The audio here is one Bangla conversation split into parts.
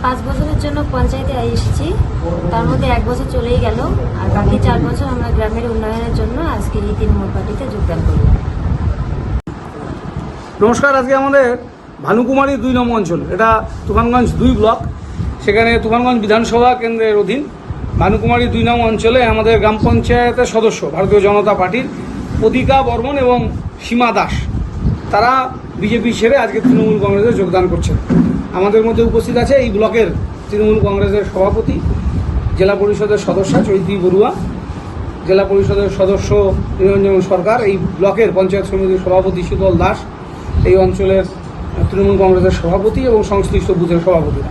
5 বছরের জন্য পঞ্চায়েতে এসেছি, তার মধ্যে 1 বছর চলেই গেল, আর বাকি 4 বছর আমরা গ্রামের উন্নয়নের জন্য আজকে এই তৃণমূল পার্টিতে যোগদান করলাম। নমস্কার। আজকে আমাদের ভানুকুমারী 2 নং অঞ্চল, এটা তুফানগঞ্জ 2 ব্লক, সেখানে তুফানগঞ্জ বিধানসভা কেন্দ্রের অধীন ভানুকুমারী 2 নং অঞ্চলে আমাদের গ্রাম পঞ্চায়েতের সদস্য ভারতীয় জনতা পার্টির প্রতিকা বর্মন এবং সীমা দাস, তারা বিজেপি ছেড়ে আজকে তৃণমূল কংগ্রেসে যোগদান করছেন। আমাদের মধ্যে উপস্থিত আছে এই ব্লকের তৃণমূল কংগ্রেসের সভাপতি, জেলা পরিষদের সদস্য চৈতি বড়ুয়া, জেলা পরিষদের সদস্য নিরঞ্জন সরকার, এই ব্লকের পঞ্চায়েত সমিতির সভাপতি শীতল দাস, এই অঞ্চলের তৃণমূল কংগ্রেসের সভাপতি এবং সংশ্লিষ্ট বুথের সভাপতিরা।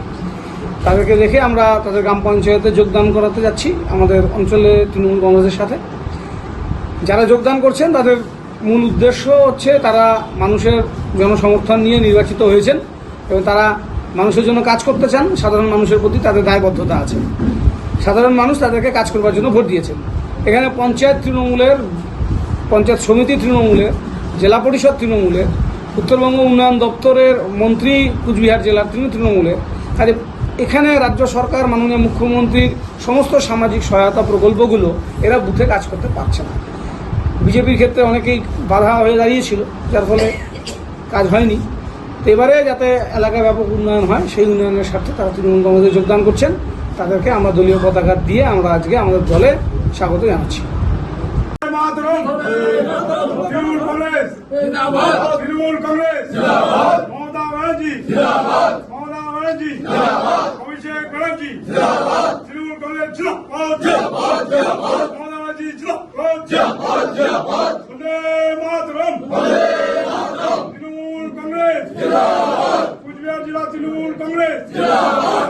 তাদেরকে দেখে আমরা তাদের গ্রাম পঞ্চায়েতে যোগদান করাতে যাচ্ছি আমাদের অঞ্চলে তৃণমূল কংগ্রেসের সাথে। যারা যোগদান করছেন তাদের মূল উদ্দেশ্য হচ্ছে তারা মানুষের জনসমর্থন নিয়ে নির্বাচিত হয়েছেন এবং তারা মানুষের জন্য কাজ করতে চান। সাধারণ মানুষের প্রতি তাদের দায়বদ্ধতা আছে, সাধারণ মানুষ তাদেরকে কাজ করবার জন্য ভোট দিয়েছেন। এখানে পঞ্চায়েত তৃণমূলের, পঞ্চায়েত সমিতি তৃণমূলের, জেলা পরিষদ তৃণমূলের, উত্তরবঙ্গ উন্নয়ন দপ্তরের মন্ত্রী কুচবিহার জেলার তিনি তৃণমূলের। আর এখানে রাজ্য সরকার মাননীয় মুখ্যমন্ত্রীর সমস্ত সামাজিক সহায়তা প্রকল্পগুলো এরা বুথে কাজ করতে পারছে না। বিজেপির ক্ষেত্রে অনেকেই বাধা হয়ে দাঁড়িয়েছিল, যার ফলে কাজ হয়নি। তো এবারে যাতে এলাকায় ব্যাপক উন্নয়ন হয়, সেই উন্নয়নের স্বার্থে তারা তৃণমূল কংগ্রেসে যোগদান করছেন। তাদেরকে আমরা দলীয় পতাকা দিয়ে আমরা আজকে আমাদের দলে স্বাগত জানাচ্ছি। তৃণমূল কংগ্রেস জিন্দাবাদ, মমতা ব্যানার্জি জিন্দাবাদ, মমতা ব্যানার্জি জিন্দাবাদ, অভিষেক ব্যানার্জি জিন্দাবাদ, তৃণমূল কংগ্রেস জিন্দাবাদ, জিন্দাবাদ, জিন্দাবাদ, মমতা ব্যানার্জি জিন্দাবাদ, জিন্দাবাদ, জিন্দাবাদ, বন্দে মাতরম, বন্দে মাতরম, তৃণমূল কংগ্রেস জিন্দাবাদ, কুচবিহার জেলা তৃণমূল কংগ্রেস জিন্দাবাদ।